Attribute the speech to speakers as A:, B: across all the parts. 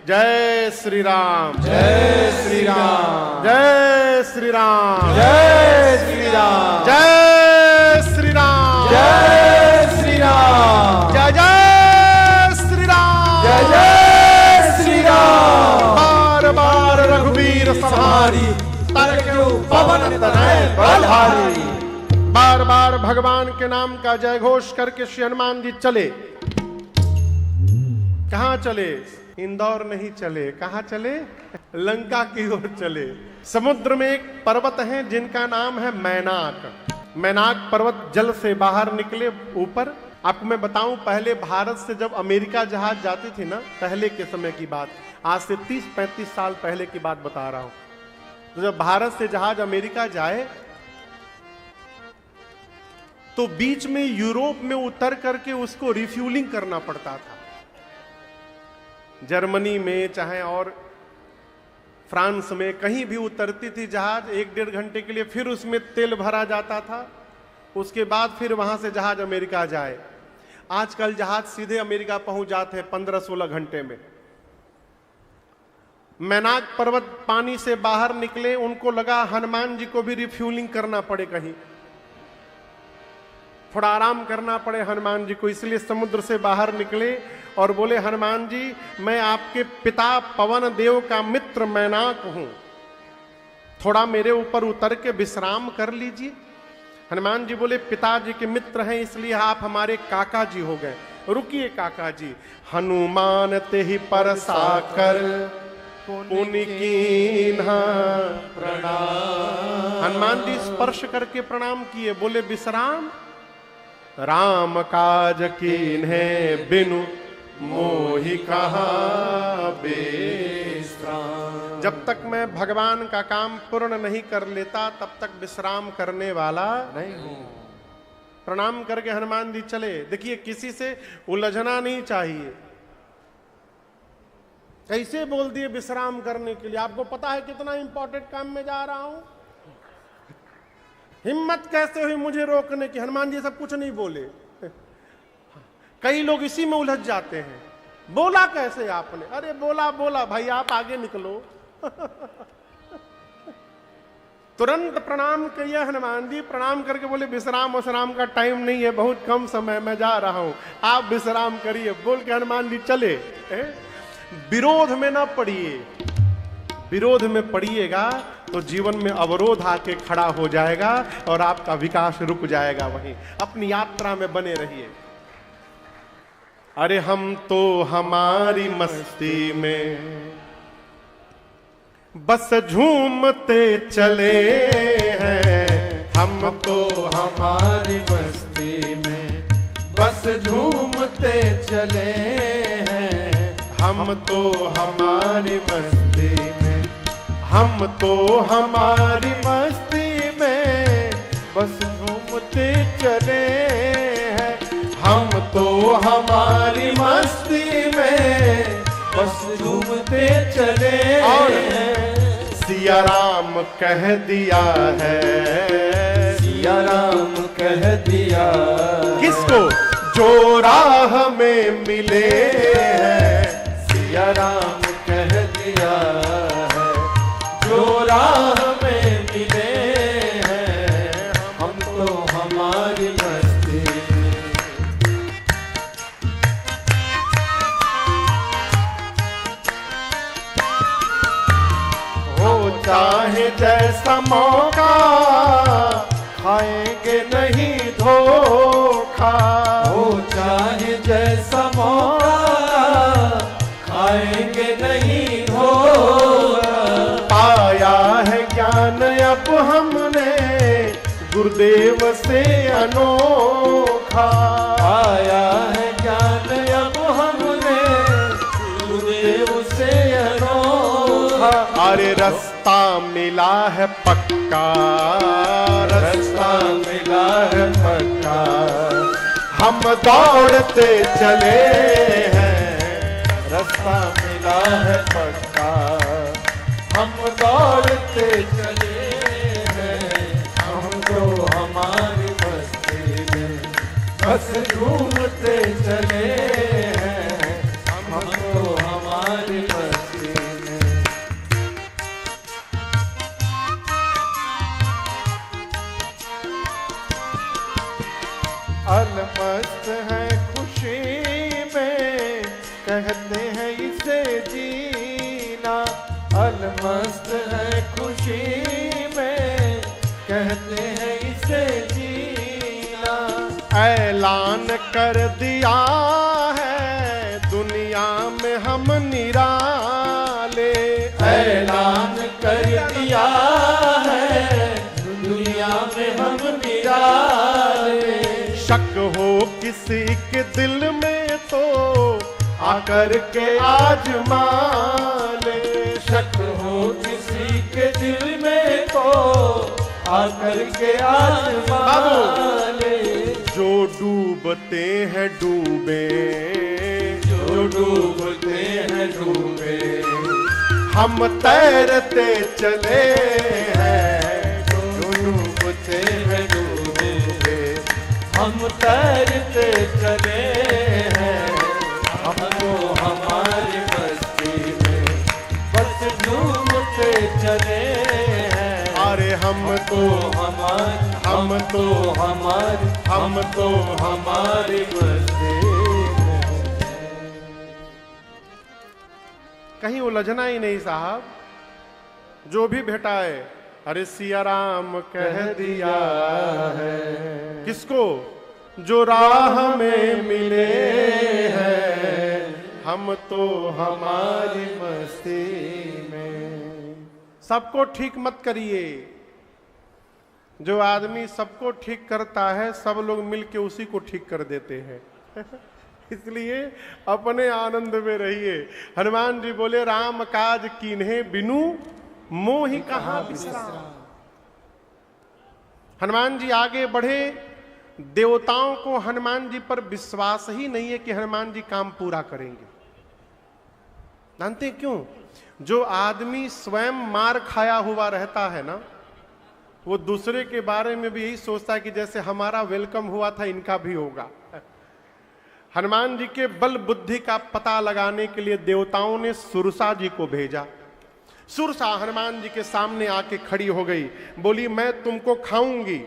A: जय श्री राम,
B: जय श्री राम,
A: जय श्री राम,
B: जय श्री राम,
A: जय श्री राम,
B: जय श्री राम,
A: जय जय श्री राम,
B: जय जय श्री राम।
A: बार बार रघुवीर सवारी
B: तरकु पवन तनय बलधारी।
A: बार बार भगवान के नाम का जय घोष करके श्री हनुमान जी चले। कहाँ चले? इंदौर नहीं चले। कहाँ चले? लंका की ओर चले। समुद्र में एक पर्वत है जिनका नाम है मैनाक। मैनाक पर्वत जल से बाहर निकले ऊपर। आपको मैं बताऊं, पहले भारत से जब अमेरिका जहाज जाती थी ना, पहले के समय की बात, आज से 30-35 साल पहले की बात बता रहा हूं, तो जब भारत से जहाज अमेरिका जाए तो बीच में यूरोप में उतर करके उसको रिफ्यूलिंग करना पड़ता था। जर्मनी में चाहे और फ्रांस में कहीं भी उतरती थी जहाज, 1-1.5 घंटे के लिए फिर उसमें तेल भरा जाता था, उसके बाद फिर वहां से जहाज अमेरिका जाए। आजकल जहाज सीधे अमेरिका पहुंच जाते हैं 15-16 घंटे में। मैनाक पर्वत पानी से बाहर निकले, उनको लगा हनुमान जी को भी रिफ्यूलिंग करना पड़े, कहीं थोड़ा आराम करना पड़े हनुमान जी को, इसलिए समुद्र से बाहर निकले और बोले, हनुमान जी मैं आपके पिता पवन देव का मित्र मैनाक हूं, थोड़ा मेरे ऊपर उतर के विश्राम कर लीजिए। हनुमान जी बोले, पिताजी के मित्र हैं इसलिए आप हमारे काका जी हो गए, रुकिए काका जी। हनुमान ते ही परसा कर पुनि कीन्हा प्रणाम। हनुमान जी स्पर्श करके प्रणाम किए, बोले, विश्राम राम काज कीन्हे बिनु मोहि कहाँ विश्राम। जब तक मैं भगवान का काम पूर्ण नहीं कर लेता तब तक विश्राम करने वाला नहीं हूं। प्रणाम करके हनुमान जी चले। देखिए, किसी से उलझना नहीं चाहिए। कैसे बोल दिए विश्राम करने के लिए? आपको पता है कितना इंपॉर्टेंट काम में जा रहा हूं। हिम्मत कैसे हुई मुझे रोकने की? हनुमान जी सब कुछ नहीं बोले। कई लोग इसी में उलझ जाते हैं, बोला कैसे आपने? अरे बोला भाई, आप आगे निकलो। तुरंत प्रणाम किया हनुमान जी। प्रणाम करके बोले, विश्राम का टाइम नहीं है, बहुत कम समय में जा रहा हूं, आप विश्राम करिए। बोल के हनुमान जी चले। विरोध में ना पड़िए, विरोध में पड़िएगा तो जीवन में अवरोध आके खड़ा हो जाएगा और आपका विकास रुक जाएगा। वहीं अपनी यात्रा में बने रहिए। अरे हम तो हमारी मस्ती में बस झूमते चले हैं,
B: हम तो हमारी मस्ती में बस झूमते चले हैं,
A: हम तो
B: हमारी मस्ती में, हम तो हमारी मस्ती में बस झूमते चले हैं, हम तो हमारी मस्ती में बस झूमते चले हैं।
A: सिया राम कह दिया है,
B: सिया राम कह दिया,
A: किसको? जो राह में मिले हैं,
B: सिया राम कह दिया है, जो राह में मिले हैं, हम तो हमारी मस्ती में।
A: हो चाहे जैसा मौका,
B: खाएंगे नहीं धोखा, हो चाहे जैसा मौका, खाएंगे नहीं धोखा।
A: पाया है ज्ञान अब हमने गुरुदेव से अनोखा,
B: आया है ज्ञान अब हमने गुरुदेव से अनोखा।
A: अरे रास्ता मिला है पक्का,
B: रास्ता मिला है पक्का,
A: हम दौड़ते चले हैं,
B: रास्ता मिला है पक्का, हम दौड़ते चले हैं, हम तो हमारी मस्ती में बस झूमते चले हैं, हम तो हमारी मस्ती इसे जीना, अलमस्त है खुशी में, कहते हैं इसे जीना।
A: ऐलान कर दिया है दुनिया में हम निराले,
B: ऐलान कर दिया है दुनिया में हम निराले।
A: शक हो किसी के दिल में तो आकर के आजमा ले,
B: शक हो किसी के दिल में तो आकर के आजमा ले।
A: जो डूबते हैं डूबे,
B: जो डूबते हैं डूबे,
A: हम तैरते चले हैं।
B: जो डूबते हैं डूबे, हम तैरते चले हैं। हमको हमारी मस्ती में बस डूबते चले हैं।
A: अरे हम तो
B: हमारी मस्ती में।
A: कहीं उलझना ही नहीं साहब, जो भी भेटाए अरे सिया राम कह दिया है। किसको? जो राह में मिले हैं, हम तो हमारी मस्ती में। सबको ठीक मत करिए। जो आदमी सबको ठीक करता है, सब लोग मिलके उसी को ठीक कर देते हैं। इसलिए अपने आनंद में रहिए। हनुमान जी बोले राम काज कीन्हे बिनु मोहि कहाँ विश्राम। हनुमान जी आगे बढ़े। देवताओं को हनुमान जी पर विश्वास ही नहीं है कि हनुमान जी काम पूरा करेंगे। जानते क्यों? जो आदमी स्वयं मार खाया हुआ रहता है ना, वो दूसरे के बारे में भी यही सोचता है कि जैसे हमारा वेलकम हुआ था इनका भी होगा। हनुमान जी के बल बुद्धि का पता लगाने के लिए देवताओं ने सुरसा जी को भेजा। सुरसा हनुमान जी के सामने आके खड़ी हो गई, बोली मैं तुमको खाऊंगी।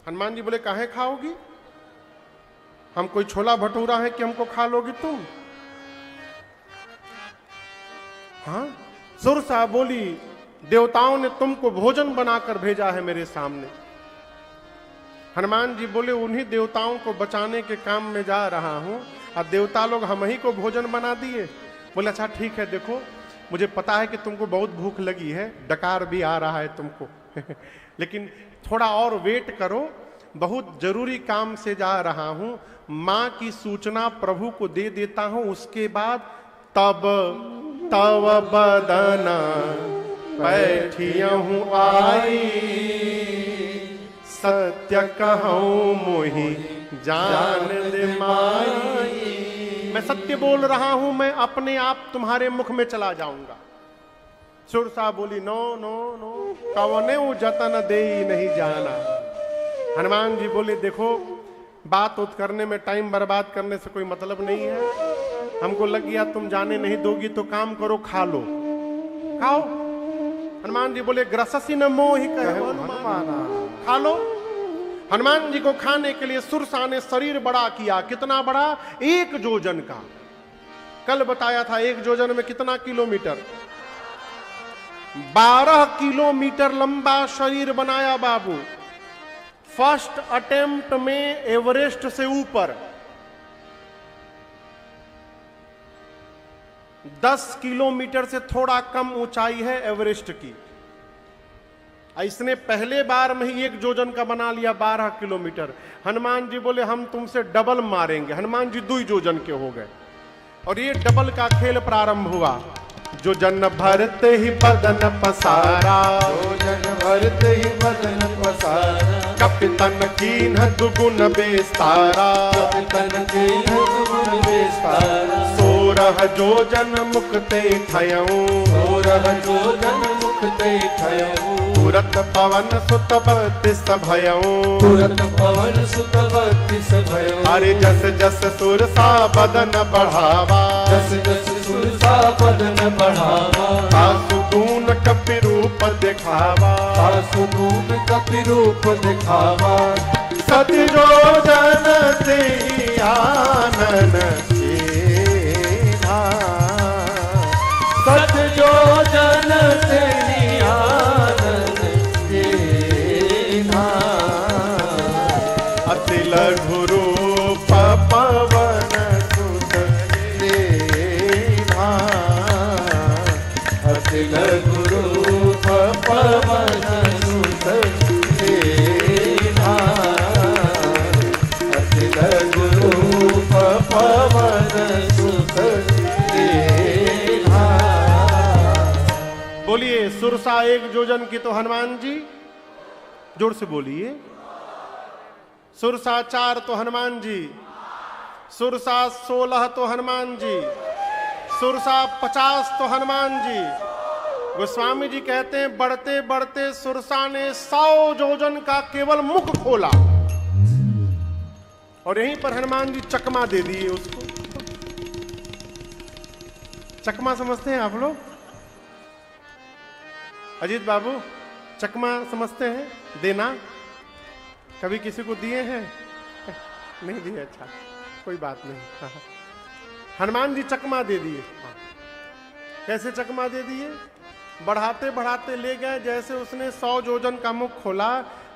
A: हनुमान जी बोले काहे खाओगी? हम कोई छोला भटूरा है कि हमको खा लोगी तुम? हाँ? सुरसा बोली देवताओं ने तुमको भोजन बनाकर भेजा है मेरे सामने। हनुमान जी बोले उन्हीं देवताओं को बचाने के काम में जा रहा हूं, और देवता लोग हम ही को भोजन बना दिए। बोले अच्छा ठीक है, देखो मुझे पता है कि तुमको बहुत भूख लगी है, डकार भी आ रहा है तुमको लेकिन थोड़ा और वेट करो, बहुत जरूरी काम से जा रहा हूं। मां की सूचना प्रभु को दे देता हूं, उसके बाद तब तव बदना बैठियहूं आई, सत्य कहूं मोहि जान दे माई। मैं सत्य बोल रहा हूं, मैं अपने आप तुम्हारे मुख में चला जाऊंगा। सुरसा बोली नो नो नो, कवने जतन दे नहीं जाना। हनुमान जी बोले देखो बात उत करने में टाइम बर्बाद करने से कोई मतलब नहीं है। हमको लग गया तुम जाने नहीं दोगी तो काम करो, खा लो, खाओ। हनुमान जी बोले ग्रससी न मोहि कहो हनुमान, खा लो। हनुमान जी को खाने के लिए सुरसा ने शरीर बड़ा किया। कितना बड़ा? 1 जोजन का। कल बताया था 1 जोजन में कितना किलोमीटर? 12 किलोमीटर लंबा शरीर बनाया बाबू। फर्स्ट अटेम्प्ट में एवरेस्ट से ऊपर 10 किलोमीटर से थोड़ा कम ऊंचाई है एवरेस्ट की। इसने पहले बार में ही 1 जोजन का बना लिया 12 किलोमीटर। हनुमान जी बोले हम तुमसे डबल मारेंगे। हनुमान जी 2 जोजन के हो गए और ये डबल का खेल प्रारंभ हुआ। जो जन भरते ही बदन पसारा,
B: जो जन भरते ही बदन पसारा,
A: कपितन कीन दुगुन बेस्तारा,
B: कपितन कीन दुगुन बेस्तारा।
A: 16 जोजन मुक्ते थयऊं,
B: 16 जोजन मुक्ते थयऊं।
A: तुरत पवन सुत 32 भयऊं,
B: तुरत पवन सुत 32 भयऊं।
A: अरे जस जस सुरसा बदन बढ़ावा,
B: जस जस सुरसा बदन बढ़ावा।
A: सुकून कपि रूप दिखावा,
B: सुकून कपि रूप दिखावा।
A: सत जोजन से आनन के धाम। बोलिए सुरसा 1 योजन की तो हनुमान जी, जोर से बोलिए। सुरसा 4 तो हनुमान जी, सुरसा 16 तो हनुमान जी, सुरसा 50 तो हनुमान जी। गोस्वामी जी कहते हैं बढ़ते बढ़ते सुरसा ने 100 योजन का केवल मुख खोला और यहीं पर हनुमान जी चकमा दे दिए उसको। चकमा समझते हैं आप लोग? अजीत बाबू चकमा समझते हैं? देना कभी किसी को दिए हैं? नहीं दिए, अच्छा कोई बात नहीं। हाँ। हनुमान जी चकमा दे दिए। हाँ। कैसे चकमा दे दिए? बढ़ाते बढ़ाते ले गए, जैसे उसने 100 योजन का मुख खोला,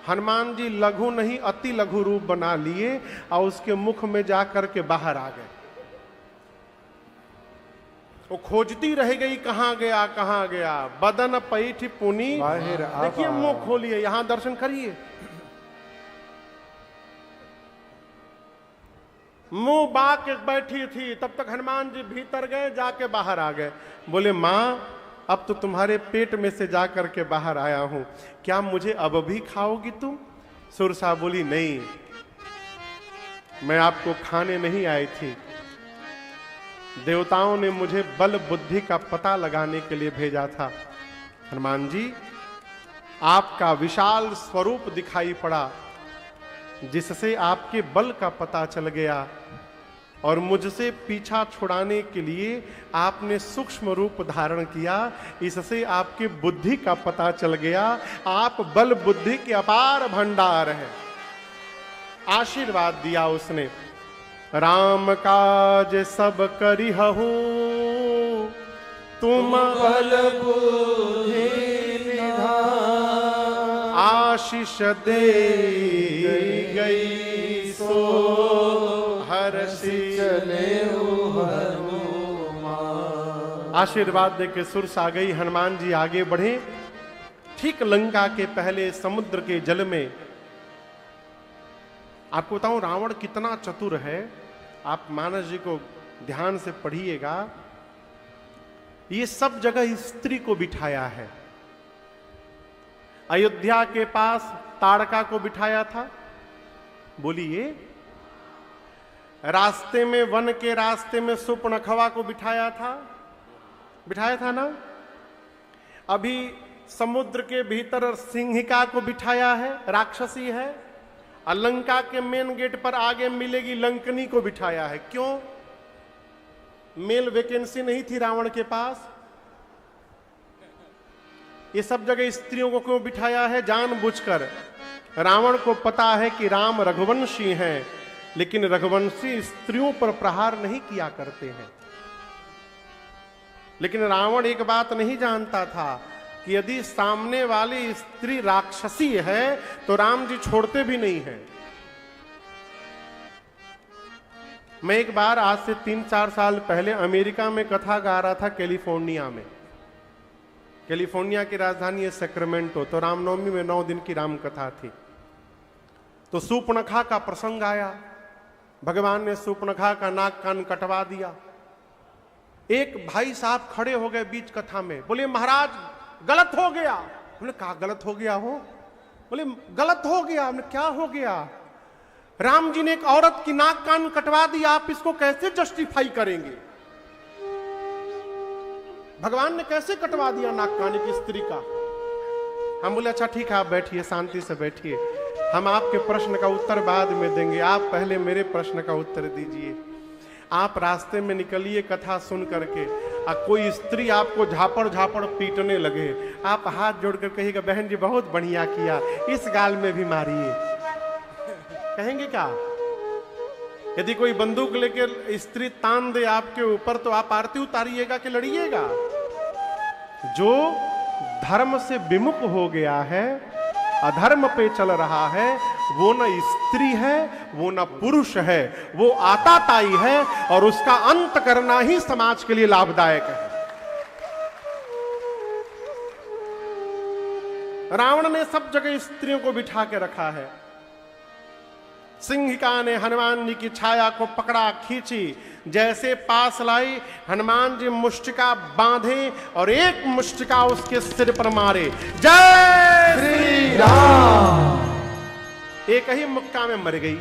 A: हनुमान जी लघु नहीं अति लघु रूप बना लिए और उसके मुख में जाकर के बाहर आ गए। वो खोजती रह गई कहां गया कहां गया। बदन पैठ पुनी
B: बाहर
A: देखिए मुंह खोलिए, यहां दर्शन करिए। मुंह बाक बैठी थी, तब तक हनुमान जी भीतर गए, जाके बाहर आ गए। बोले मां अब तो तुम्हारे पेट में से जाकर के बाहर आया हूं, क्या मुझे अब भी खाओगी तुम? सुरसा बोली नहीं, मैं आपको खाने नहीं आई थी, देवताओं ने मुझे बल बुद्धि का पता लगाने के लिए भेजा था। हनुमान जी आपका विशाल स्वरूप दिखाई पड़ा, जिससे आपके बल का पता चल गया और मुझसे पीछा छुड़ाने के लिए आपने सूक्ष्म रूप धारण किया, इससे आपके बुद्धि का पता चल गया। आप बल बुद्धि के अपार भंडार हैं। आशीर्वाद दिया उसने, राम काज सब करिहु तुम
B: बल बुद्धि निधान,
A: आशीष दे गई सो हर्षि
B: चले
A: आशीर्वाद देके सुरसा गई। हनुमान जी आगे बढ़े, ठीक लंका के पहले समुद्र के जल में। आपको बताऊं रावण कितना चतुर है, आप मानस जी को ध्यान से पढ़िएगा। ये सब जगह स्त्री को बिठाया है। अयोध्या के पास ताड़का को बिठाया था, बोलिए। रास्ते में, वन के रास्ते में सुपर्णखवा को बिठाया था ना। अभी समुद्र के भीतर सिंहिका को बिठाया है, राक्षसी है। लंका के मेन गेट पर आगे मिलेगी लंकनी को बिठाया है। क्यों? मेल वैकेंसी नहीं थी रावण के पास। ये सब जगह स्त्रियों को क्यों बिठाया है? जानबूझकर। रावण को पता है कि राम रघुवंशी हैं, लेकिन रघुवंशी स्त्रियों पर प्रहार नहीं किया करते हैं। लेकिन रावण एक बात नहीं जानता था कि यदि सामने वाली स्त्री राक्षसी है तो राम जी छोड़ते भी नहीं हैं। मैं एक बार आज से 3-4 साल पहले अमेरिका में कथा गा रहा था, कैलिफोर्निया में। कैलिफोर्निया की राजधानी है सैक्रामेंटो। तो रामनवमी में 9 दिन की राम कथा थी। तो सूर्पणखा का प्रसंग आया। भगवान ने सूर्पणखा का नाक कान कटवा दिया। एक भाई साहब खड़े हो गए बीच कथा में, बोले महाराज गलत हो गया। हमने कहा गलत हो गया हो? बोले गलत हो गया। हमने क्या हो गया? राम जी ने एक औरत की नाक कान कटवा दिया, आप इसको कैसे जस्टिफाई करेंगे? भगवान ने कैसे कटवा दिया नाक कान की स्त्री का? हम बोले अच्छा ठीक है, आप बैठिए, शांति से बैठिए, हम आपके प्रश्न का उत्तर बाद में देंगे, आप पहले मेरे प्रश्न का उत्तर दीजिए। आप रास्ते में निकलिए कथा सुन करके, कोई स्त्री आपको झापड़ झापड़ पीटने लगे, आप हाथ जोड़कर कहिएगा बहन जी बहुत बढ़िया किया, इस गाल में भी मारिए। कहेंगे क्या? यदि कोई बंदूक लेकर स्त्री तान दे आपके ऊपर तो आप आरती उतारिएगा कि लड़िएगा? जो धर्म से विमुख हो गया है, अधर्म पे चल रहा है, वो न स्त्री है, वो न पुरुष है, वो आताताई है और उसका अंत करना ही समाज के लिए लाभदायक है। रावण ने सब जगह स्त्रियों को बिठा के रखा है। सिंहिका ने हनुमान जी की छाया को पकड़ा, खींची, जैसे पास लाई हनुमान जी मुष्टिका बांधे और एक मुष्टिका उसके सिर पर मारे। जय श्री राम। एक ही मुक्का में मर गई।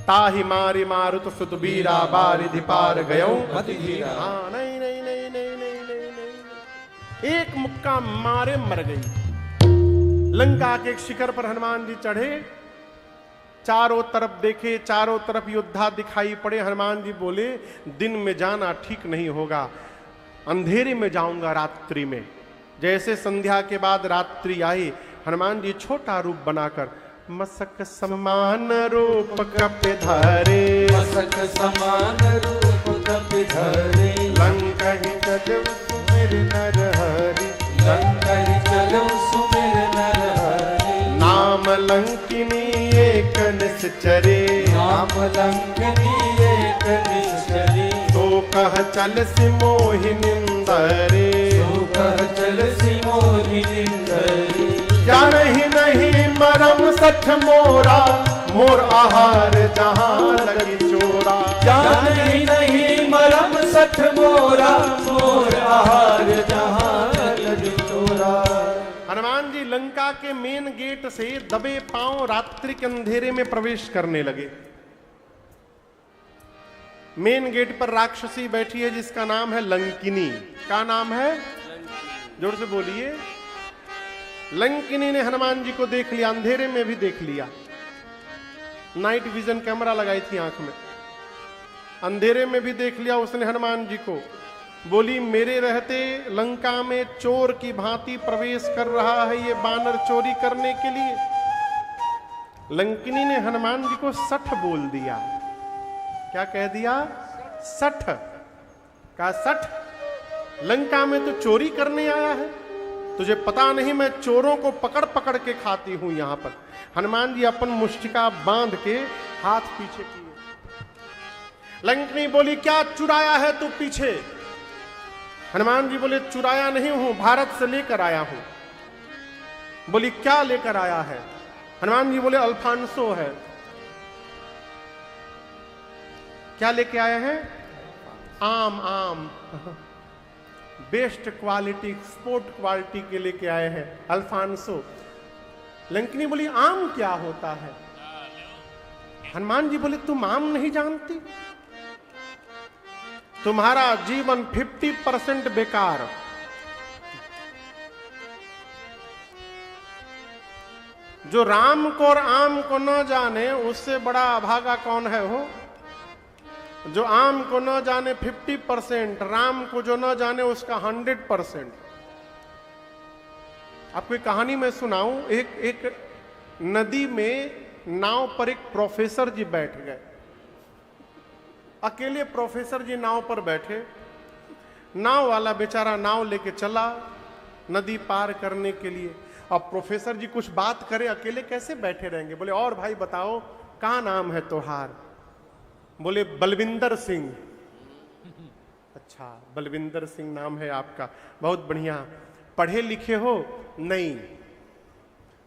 A: ताहि मारी मारुत सुत बीरा बारिधि पार गयो मति धीरा। हाँ, नहीं नहीं नहीं नहीं नहीं नहीं नहीं, एक मुक्का मारे मर गई। लंका के एक शिखर पर हनुमान जी चढ़े, चारों तरफ देखे, चारों तरफ योद्धा दिखाई पड़े। हनुमान जी बोले दिन में जाना ठीक नहीं होगा, अंधेरे में जाऊंगा रात्रि में। जैसे संध्या के बाद रात्रि आई, हनुमान जी छोटा रूप बनाकर मसक समान रूप कपि धरे,
B: मसक समान रूप कपि धरे।
A: लंकहि चलऊ सुमिर नर हरि,
B: लंकहि चलऊ सुमिर नर हरि।
A: नाम लंकिनी एक निश्चरे,
B: नाम लंकिनी एक निश्चरी।
A: तो कह चल सि मोहि निंदरे,
B: तो कह चल सि मोहि निंदरे।
A: जानहि नहीं मरम सठ मोरा, मोर आहार जहां लगी चोरा।
B: जानहि नहीं मरम सठ मोरा, मोर आहार जहां लगी चोरा।
A: हनुमान जी लंका के मेन गेट से दबे पांव रात्रि के अंधेरे में प्रवेश करने लगे। मेन गेट पर राक्षसी बैठी है जिसका नाम है लंकिनी। क्या नाम है? जोर से बोलिए। लंकिनी ने हनुमान जी को देख लिया, अंधेरे में भी देख लिया। नाइट विजन कैमरा लगाई थी आंख में, अंधेरे में भी देख लिया उसने हनुमान जी को। बोली मेरे रहते लंका में चोर की भांति प्रवेश कर रहा है ये बानर चोरी करने के लिए। लंकिनी ने हनुमान जी को सठ बोल दिया। क्या कह दिया? सठ। कहा सठ, लंका में तो चोरी करने आया है, तुझे पता नहीं मैं चोरों को पकड़ पकड़ के खाती हूं यहां पर। हनुमान जी अपन मुष्टिका बांध के हाथ पीछे किए। लंकिनी बोली क्या चुराया है तू पीछे? हनुमान जी बोले चुराया नहीं हूं, भारत से लेकर आया हूं। बोली क्या लेकर आया है? हनुमान जी बोले अल्फांसो है। क्या लेके आए हैं? आम। आम बेस्ट क्वालिटी, एक्सपोर्ट क्वालिटी के लेके आए हैं, अल्फांसो। लंकिनी बोली आम क्या होता है? हनुमान जी बोले तुम आम नहीं जानती? तुम्हारा जीवन 50% बेकार। जो राम को और आम को न जाने उससे बड़ा अभागा कौन है हो? जो आम को न जाने 50%, राम को जो न जाने उसका 100%। आपको एक कहानी मैं सुनाऊं। एक नदी में नाव पर एक प्रोफेसर जी बैठ गए। अकेले प्रोफेसर जी नाव पर बैठे। नाव वाला बेचारा नाव लेके चला नदी पार करने के लिए। अब प्रोफेसर जी कुछ बात करे, अकेले कैसे बैठे रहेंगे? बोले और भाई बताओ कहाँ नाम है तोहार? बोले बलविंदर सिंह। अच्छा बलविंदर सिंह नाम है आपका, बहुत बढ़िया। पढ़े लिखे हो? नहीं।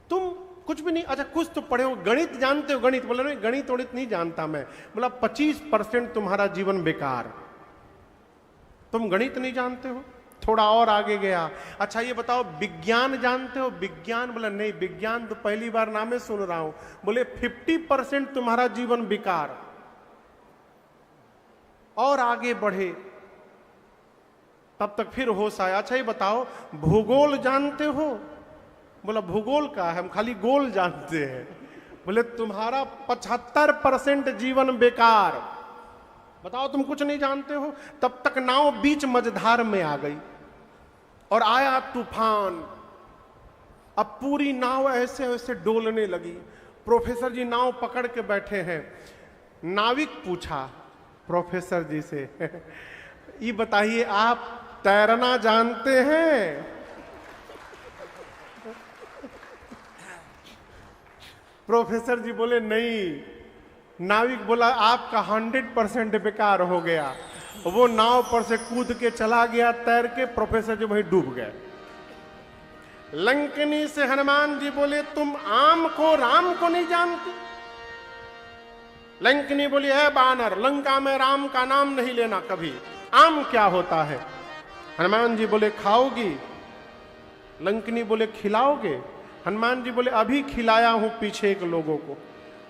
A: तुम कुछ भी नहीं? अच्छा कुछ तो पढ़े हो, गणित जानते हो? गणित। बोला नहीं गणित वणित नहीं जानता मैं। बोला 25% तुम्हारा जीवन बेकार, तुम गणित नहीं जानते हो। थोड़ा और आगे गया। अच्छा ये बताओ विज्ञान जानते हो? विज्ञान। बोला नहीं विज्ञान तो पहली बार नामे सुन रहा हूं। बोले 50% तुम्हारा जीवन बेकार। और आगे बढ़े, तब तक फिर होश आया। अच्छा ये बताओ भूगोल जानते हो? बोला भूगोल का है, हम खाली गोल जानते हैं। बोले तुम्हारा 75% जीवन बेकार। बताओ तुम कुछ नहीं जानते हो। तब तक नाव बीच मझधार में आ गई और आया तूफान। अब पूरी नाव ऐसे ऐसे डोलने लगी। प्रोफेसर जी नाव पकड़ के बैठे हैं। नाविक पूछा प्रोफेसर जी से ये बताइए आप तैरना जानते हैं? प्रोफेसर जी बोले नहीं। नाविक बोला आपका 100% बेकार हो गया। वो नाव पर से कूद के चला गया तैर के। प्रोफेसर जी वहीं डूब गए। लंकिनी से हनुमान जी बोले तुम आम को राम को नहीं जानती? लंकिनी बोली, है बानर, लंका में राम का नाम नहीं लेना कभी। आम क्या होता है? हनुमान जी बोले, खाओगी? लंकिनी बोले, खिलाओगे? हनुमान जी बोले, अभी खिलाया हूं पीछे एक लोगों को,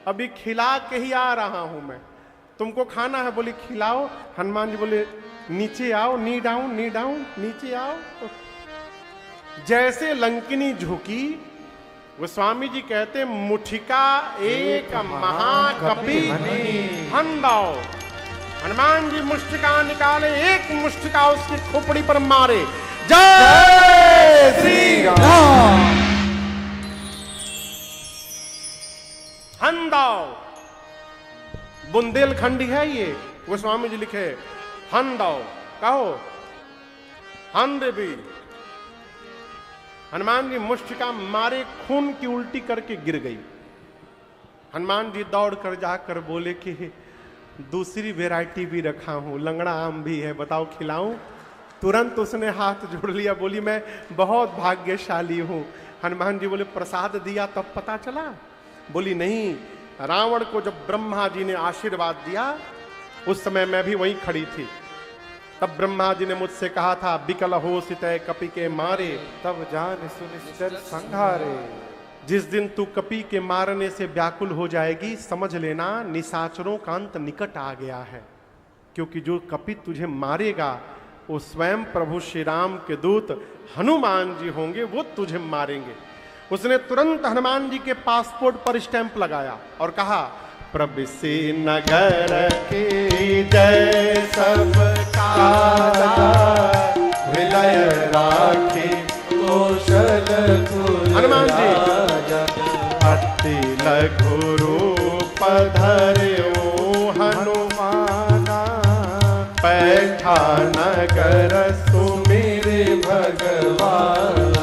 A: अभी खिला के ही आ रहा हूं मैं, तुमको खाना है? बोली, खिलाओ। हनुमान जी बोले, नीचे आओ, नी डाउन, नी डाउन, नीचे आओ। जैसे लंकिनी झुकी, गोस्वामी जी कहते, मुठिका एक महाकपि हंदाओ। हनुमान जी मुष्टिका निकाले, एक मुष्टिका उसकी खोपड़ी पर मारे। जय श्री राम। हंदाओ बुंदेलखंडी है ये, गोस्वामी जी लिखे, हंदाओ कहो, हन देवी। हनुमान जी मुष्टिका मारे, खून की उल्टी करके गिर गई। हनुमान जी दौड़ कर जाकर बोले कि दूसरी वैरायटी भी रखा हूं, लंगड़ा आम भी है, बताओ खिलाऊं? तुरंत उसने हाथ जोड़ लिया, बोली, मैं बहुत भाग्यशाली हूं। हनुमान जी बोले, प्रसाद दिया तब पता चला? बोली, नहीं, रावण को जब ब्रह्मा जी ने आशीर्वाद दिया उस समय मैं भी वहीं खड़ी थी, तब ब्रह्मा जी ने मुझसे कहा था, बिकल हो सितय कपि के मारे,
B: तब जान सुनिश्चर संघारे।
A: जिस दिन तू कपि के मारने से व्याकुल हो जाएगी, समझ लेना निशाचरों का अंत निकट आ गया है, क्योंकि जो कपि तुझे मारेगा वो स्वयं प्रभु श्री राम के दूत हनुमान जी होंगे, वो तुझे मारेंगे। उसने तुरंत हनुमान जी के पासपोर्ट पर स्टैंप लगाया और कहा, प्रविशि नगर के जय सब काजा,
B: विलय राखी कौशल
A: हनुमान जी
B: अति लघु रूप धर्यो हनुमाना, पैठा नगर सुमिरे भगवान।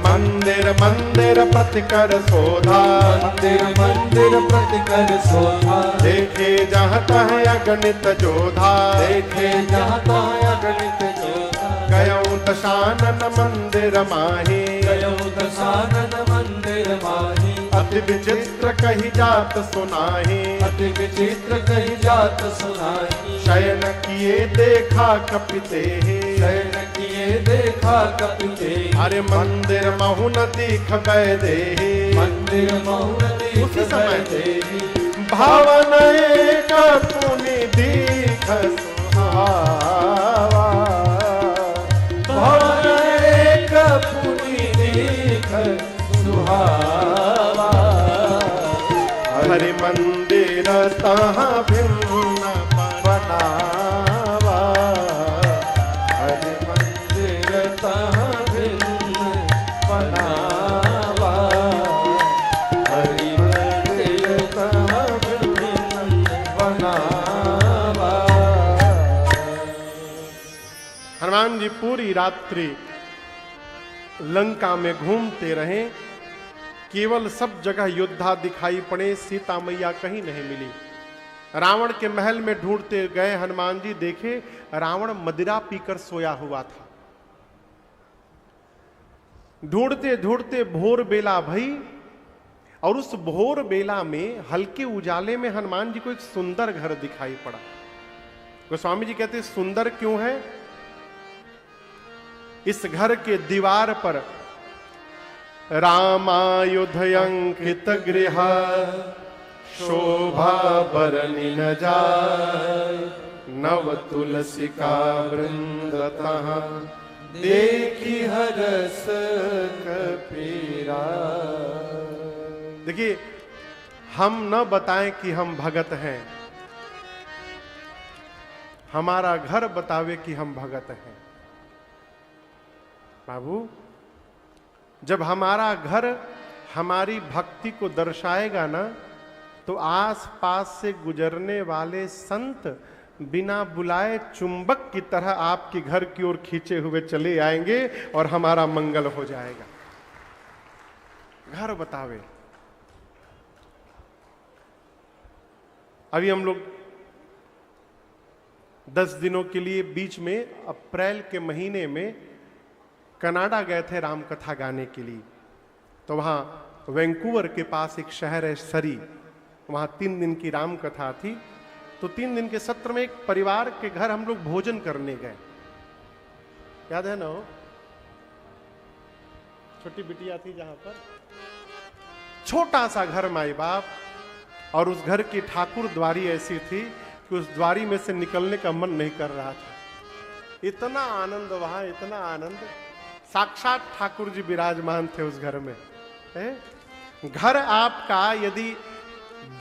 B: मंदिर मंदिर प्रतिकर शोधा, मंदिर मंदिर प्रतिकर शोधा। देखे जहाँ तहाँ अगणित जोधा, देखे जहाँ तहाँ अगणित जोधा। गयौ दशानन मंदिर माही, गयौ दशानन मंदिर माही। अति विचित्र कही जात सुनाही, अति विचित्र कही जात सुनाही। शयन किए देखा कपिते, शयन किए देखा कपिते। अरे मंदिर महु न दीख बैदे, मंदिर महु न दीख बैदे। भावन एक पुनि दीख सुहावा, भावन एक पुनि दीख सुहावा। हरि मंदिर तहाँ भिन्न बनावा, हरि मंदिर तहाँ भिन्न बनावा, हरि मंदिर तहाँ भिन्न बनावा।
A: हनुमान जी पूरी रात्रि लंका में घूमते रहे, केवल सब जगह योद्धा दिखाई पड़े, सीता मैया कहीं नहीं मिली। रावण के महल में ढूंढते गए हनुमान जी, देखे रावण मदिरा पीकर सोया हुआ था। ढूंढते ढूंढते भोर बेला भई, और उस भोर बेला में हल्के उजाले में हनुमान जी को एक सुंदर घर दिखाई पड़ा। गोस्वामी जी कहते सुंदर क्यों है? इस घर के दीवार पर रामायुध अंकित गृह, शोभा बरनि न जाय। नव तुलसिका वृंदतः, देखी हरस कपीरा। देखिए, हम न बताएं कि हम भगत हैं, हमारा घर बतावे कि हम भगत हैं। बाबू, जब हमारा घर हमारी भक्ति को दर्शाएगा ना, तो आस पास से गुजरने वाले संत बिना बुलाए चुंबक की तरह आपके घर की ओर खींचे हुए चले आएंगे और हमारा मंगल हो जाएगा। घर बतावे। अभी हम लोग 10 दिनों के लिए बीच में अप्रैल के महीने में कनाडा गए थे राम कथा गाने के लिए। तो वहाँ वैंकूवर के पास एक शहर है सरी, वहां 3 दिन की राम कथा थी। तो 3 दिन के सत्र में एक परिवार के घर हम लोग भोजन करने गए, याद है ना? हो छोटी बिटिया थी जहां पर, छोटा सा घर माई बाप, और उस घर की ठाकुर द्वारी ऐसी थी कि उस द्वारी में से निकलने का मन नहीं कर रहा था। इतना आनंद वहां, इतना आनंद, साक्षात ठाकुर जी विराजमान थे उस घर में। घर आपका यदि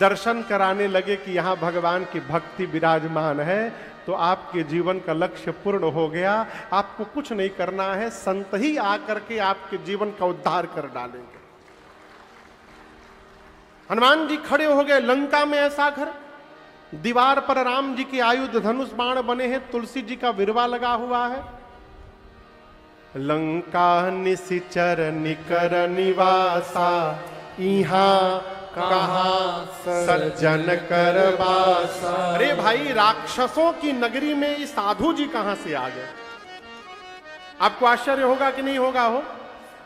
A: दर्शन कराने लगे कि यहां भगवान की भक्ति विराजमान है, तो आपके जीवन का लक्ष्य पूर्ण हो गया। आपको कुछ नहीं करना है, संत ही आकर के आपके जीवन का उद्धार कर डालेंगे। हनुमान जी खड़े हो गए लंका में, ऐसा घर, दीवार पर राम जी के आयुध धनुष बाण बने हैं, तुलसी जी का विरवा लगा हुआ है। लंका निशिचर निकर निवासा, इहां कहां सज्जन कर बासा। अरे भाई, राक्षसों की नगरी में ये साधु जी कहां से आ गए? आपको आश्चर्य होगा कि नहीं होगा? हो,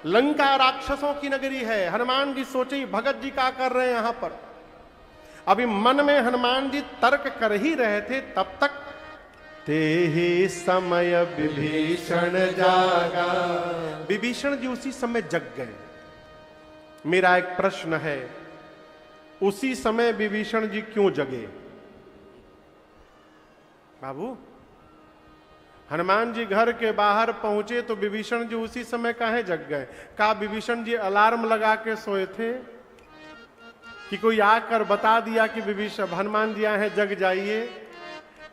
A: लंका राक्षसों की नगरी है। हनुमान जी सोचे भगत जी क्या कर रहे हैं यहां पर। अभी मन में हनुमान जी तर्क कर ही रहे थे, तब तक ते ही समय विभीषण जागा। विभीषण जी उसी समय जग गए। मेरा एक प्रश्न है, उसी समय विभीषण जी क्यों जगे? बाबू, हनुमान जी घर के बाहर पहुंचे तो विभीषण जी उसी समय काहे जग गए? क्या विभीषण जी अलार्म लगा के सोए थे कि कोई आकर बता दिया कि विभीषण हनुमान जी आए हैं, जग जाइए?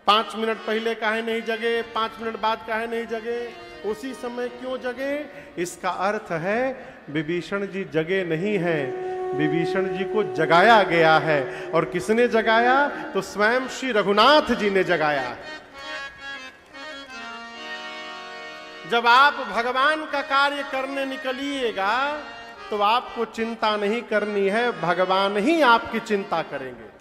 A: 5 मिनट पहले काहे नहीं जगे, 5 मिनट बाद काहे नहीं जगे, उसी समय क्यों जगे? इसका अर्थ है विभीषण जी जगे नहीं हैं, विभीषण जी को जगाया गया है। और किसने जगाया? तो स्वयं श्री रघुनाथ जी ने जगाया। जब आप भगवान का कार्य करने निकलिएगा तो आपको चिंता नहीं करनी है, भगवान ही आपकी चिंता करेंगे।